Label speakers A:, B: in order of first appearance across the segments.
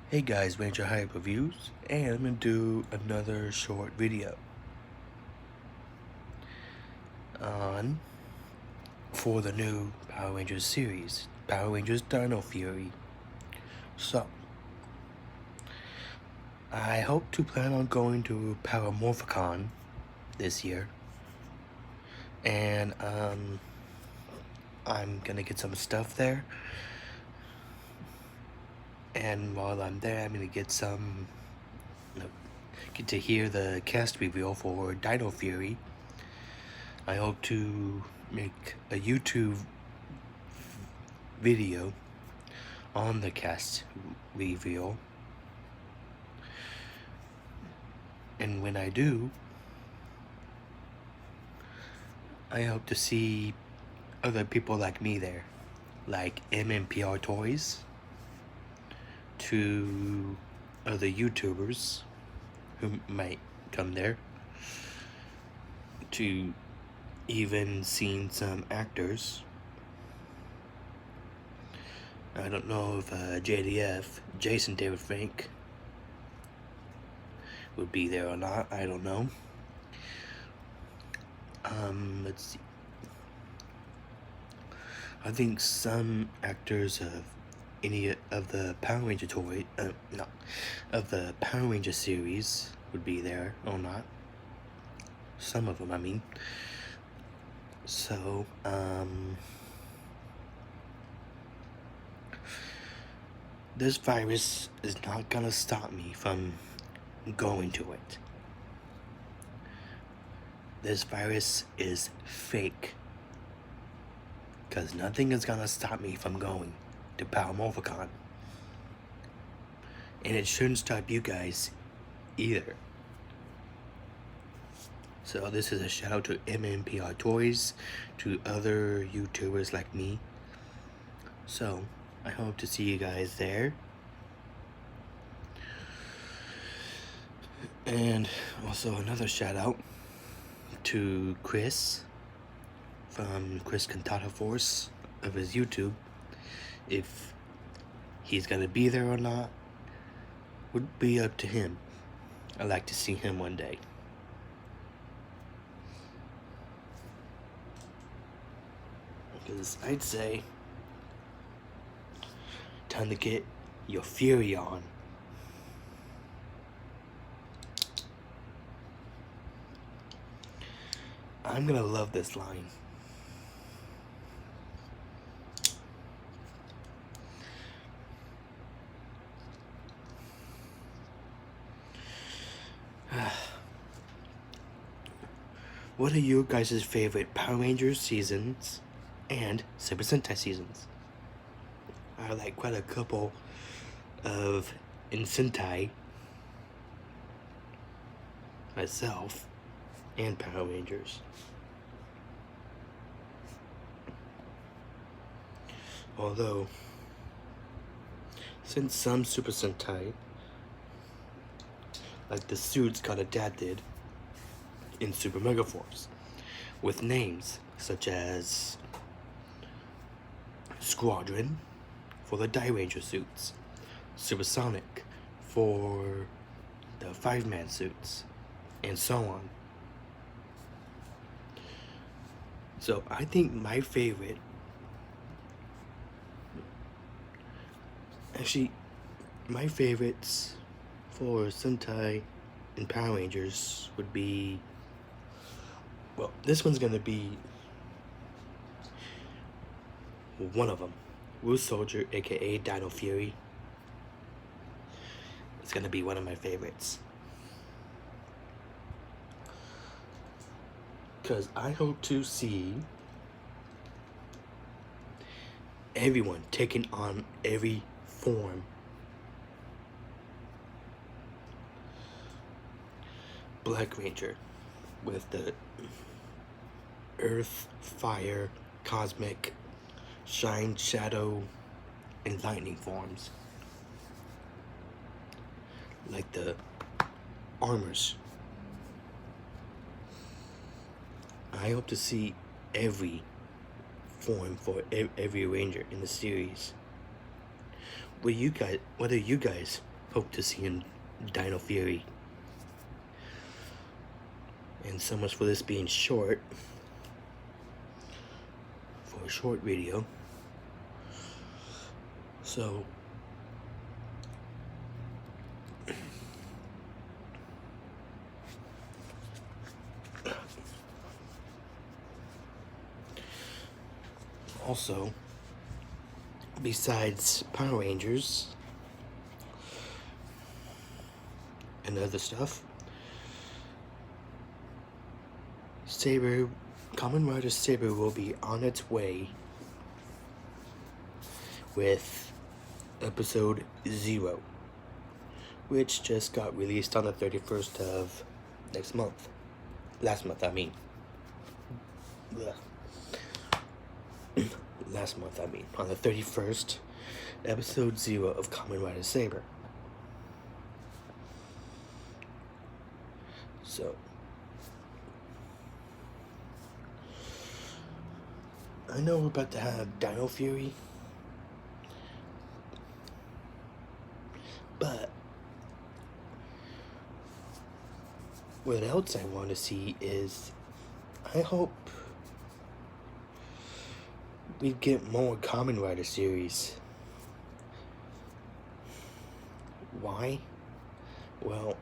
A: Hey guys, Ranger Hype Reviews, and I'm gonna do another short video on for the new Power Rangers series, Power Rangers Dino Fury. So, I hope to plan on going to Power Morphicon this year, and I'm gonna get some stuff there. And while I'm there, I'm gonna get get to hear the cast reveal for Dino Fury. I hope to make a YouTube video on the cast reveal, and when I do, I hope to see other people like me there, like MMPR Toys, to other YouTubers who might come there, to even seeing some actors. I don't know if JDF, Jason David Frank, would be there or not. I don't know. Let's see. I think some actors of any of the Power Ranger of the Power Ranger series would be there or not. Some of them, I mean. So, this virus is not gonna stop me from going to it. This virus is fake, because nothing is gonna stop me from going to Power Morphicon. And it shouldn't stop you guys either. So this is a shout out to MMPR Toys, to other YouTubers like me. So I hope to see you guys there. And also another shout out to Chris from Chris Cantata Force of his YouTube. If he's gonna be there or not would be up to him. I'd like to see him one day. Because I'd say time to get your fury on. I'm gonna love this line. What are your guys' favorite Power Rangers seasons and Super Sentai seasons? I like quite a couple of in Sentai myself and Power Rangers. Although, since some Super Sentai, like the suits, got adapted in Super Mega Force with names such as Squadron for the Die Ranger suits, Supersonic for the 5-man suits, and so on. So I think my favorite, actually my favorites for Sentai and Power Rangers would be, well, this one's gonna be one of them. Wu Soldier, aka Dino Fury. It's gonna be one of my favorites. Because I hope to see everyone taking on every form. Black Ranger with the Earth, Fire, Cosmic, Shine, Shadow, and Lightning forms. Like the armors. I hope to see every form for every Ranger in the series. What are you guys hope to see in Dino Fury. And so much for this being short. For a short video. So also, besides Power Rangers and other stuff, Kamen Rider Saber will be on its way with episode 0, which just got released on the 31st of next month. Last month, I mean. Last month, I mean. On the 31st, episode 0 of Kamen Rider Saber. So, I know we're about to have Dino Fury, but what else I want to see is, I hope we get more Kamen Rider series. Why? Well,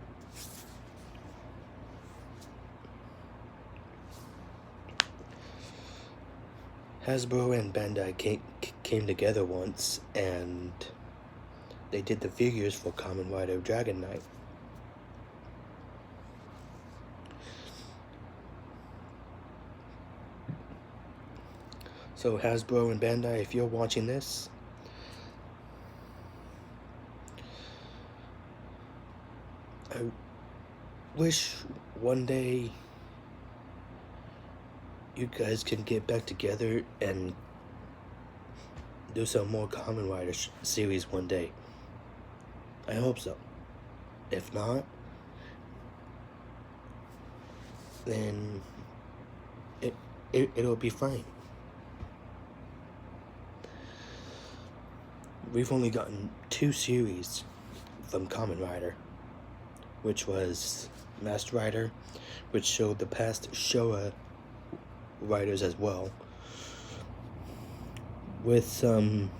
A: Hasbro and Bandai came together once, and they did the figures for Kamen Rider Dragon Knight. So Hasbro and Bandai, if you're watching this, I wish one day you guys can get back together and do some more Kamen Rider series one day. I hope so. If not, then it'll be fine. We've only gotten 2 series from Kamen Rider, which was Master Rider, which showed the past Showa writers as well, with some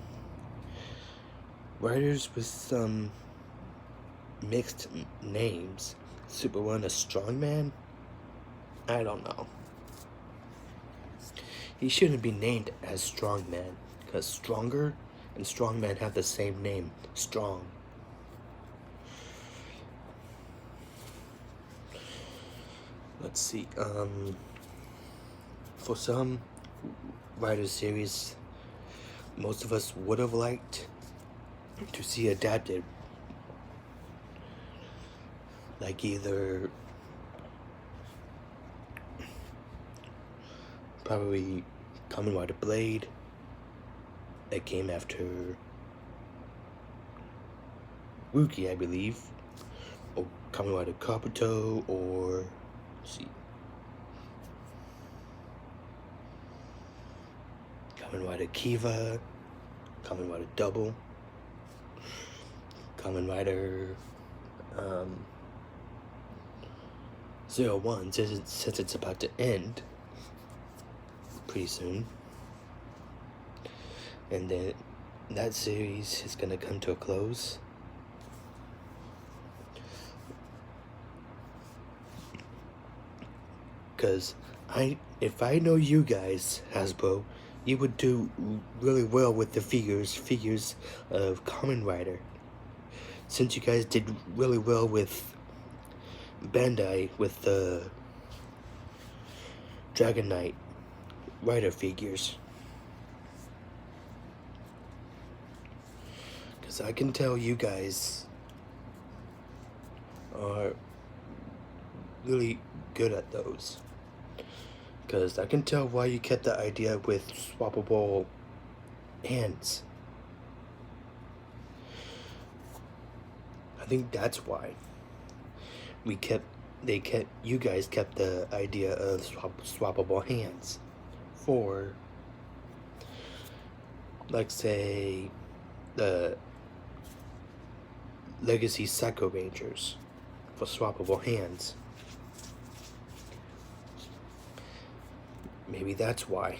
A: writers with some mixed names. Super One, a strongman? I don't know. He shouldn't be named as Strongman, because Stronger and Strongman have the same name, Strong. Let's see, for some writer series, most of us would have liked to see adapted, like either probably Kamen Rider Blade, that came after Ruki, I believe, or Kamen Rider Kabuto, or let's see, Kamen Rider Kiva, Kamen Rider Double, Kamen Rider 01, since it's about to end pretty soon. And then that series is gonna come to a close. Cause if I know you guys, Hasbro, you would do really well with the figures of Kamen Rider. Since you guys did really well with Bandai with the Dragon Knight Rider figures. Cause I can tell you guys are really good at those. Cause I can tell why you kept the idea with swappable hands. I think that's why you guys kept the idea of swappable hands for, like, say, the Legacy Psycho Rangers for swappable hands. Maybe that's why.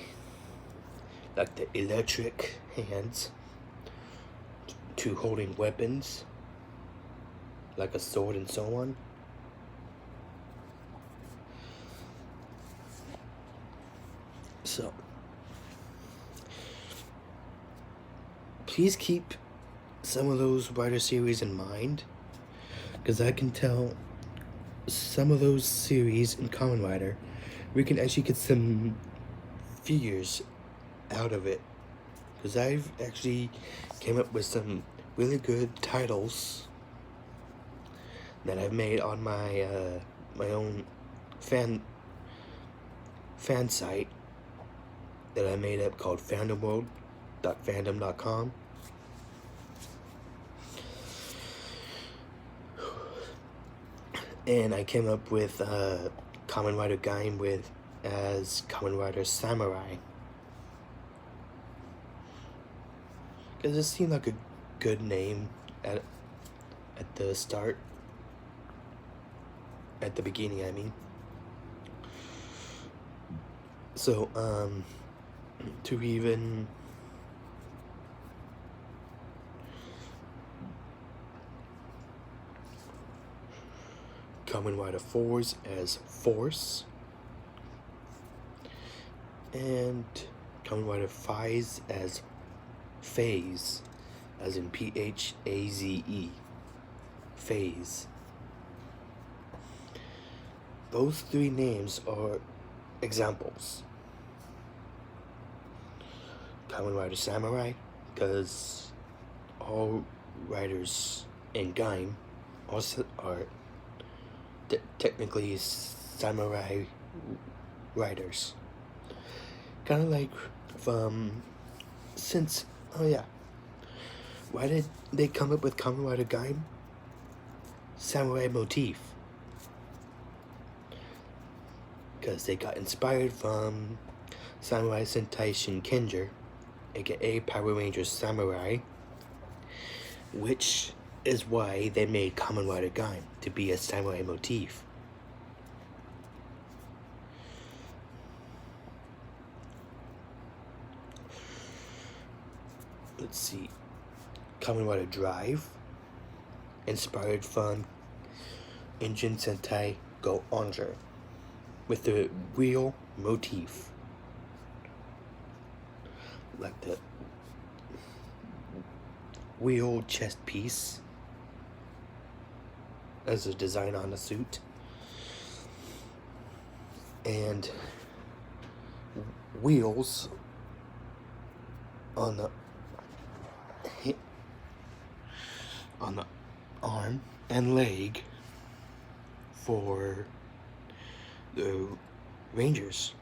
A: Like the electric hands to holding weapons, like a sword and so on. So, please keep some of those Rider series in mind, because I can tell some of those series in Kamen Rider, we can actually get some figures out of it. Because I've actually came up with some really good titles that I've made on my my own fan site that I made up called fandomworld.fandom.com. And I came up with Kamen Rider Gaim with as Kamen Rider Samurai, because it seemed like a good name at the start, at the beginning, I mean. So to even Kamen Rider Force as Force, and Kamen Rider Phase as Phase, as in P-H-A-Z-E, Phase. Those three names are examples. Kamen Rider Samurai, because all riders in Gaim also are technically samurai riders. Kind of like why did they come up with Kamen Rider Gaim? Samurai motif. Because they got inspired from Samurai Sentai Shinkenger, aka Power Rangers Samurai, which is why they made Kamen Rider Gaim, to be a samurai motif. Let's see. Kamen Rider Drive, inspired from Engine Sentai Go Onger, with the wheel motif, like the wheel chest piece as a design on the suit, and wheels on the arm and leg for the Rangers,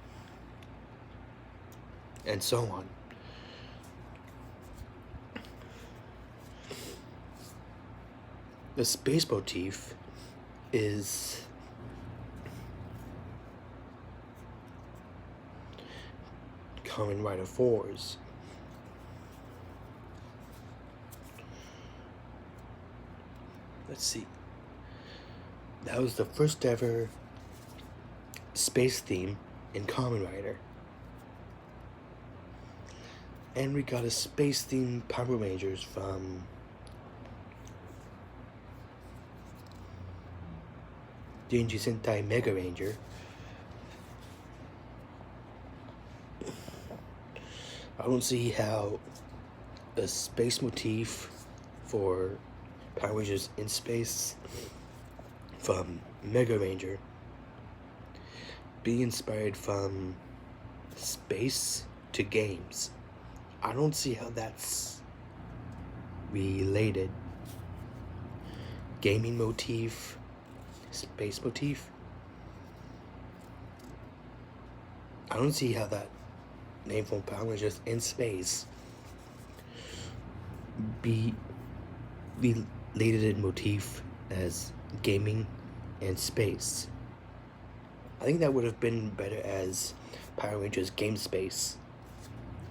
A: and so on. The space motif is Kamen Rider Force. Let's see. That was the first ever space theme in Kamen Rider. And we got a space themed Power Rangers from Genji Sentai Mega Ranger. I don't see how a space motif for Power Rangers in space from Mega Ranger being inspired from space to games. I don't see how that's related. Gaming motif, space motif. I don't see how that name from Power Rangers in space be related in motif as gaming and space. I think that would have been better as Power Rangers Game Space.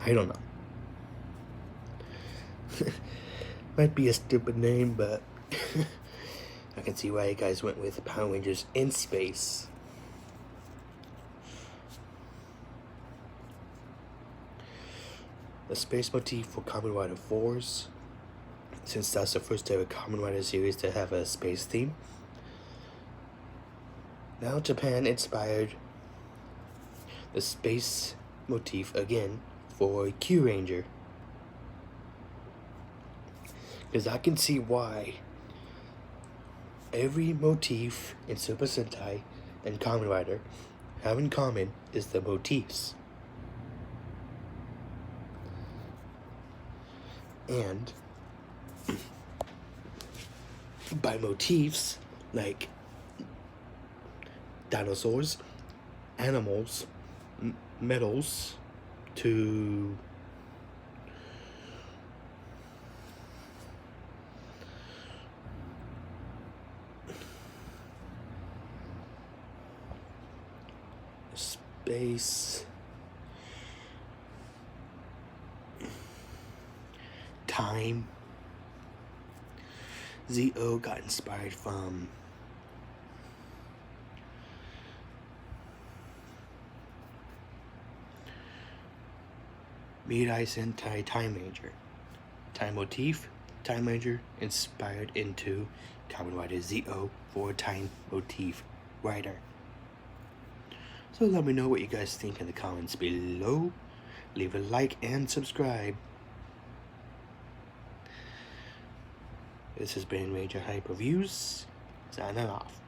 A: I don't know. Might be a stupid name, but I can see why you guys went with Power Rangers in space. The space motif for Kamen Rider 4s, since that's the first ever Kamen Rider series to have a space theme. Now Japan inspired the space motif again for Q Ranger. Because I can see why every motif in Super Sentai and Kamen Rider have in common is the motifs. And by motifs, like dinosaurs, animals, metals, to space, time. ZO got inspired from Mirai Sentai Time Ranger. Time motif, Time Ranger inspired into Kamen Rider ZO for Time Motif Rider. So let me know what you guys think in the comments below. Leave a like and subscribe. This has been Ranger Hype Reviews, signing off.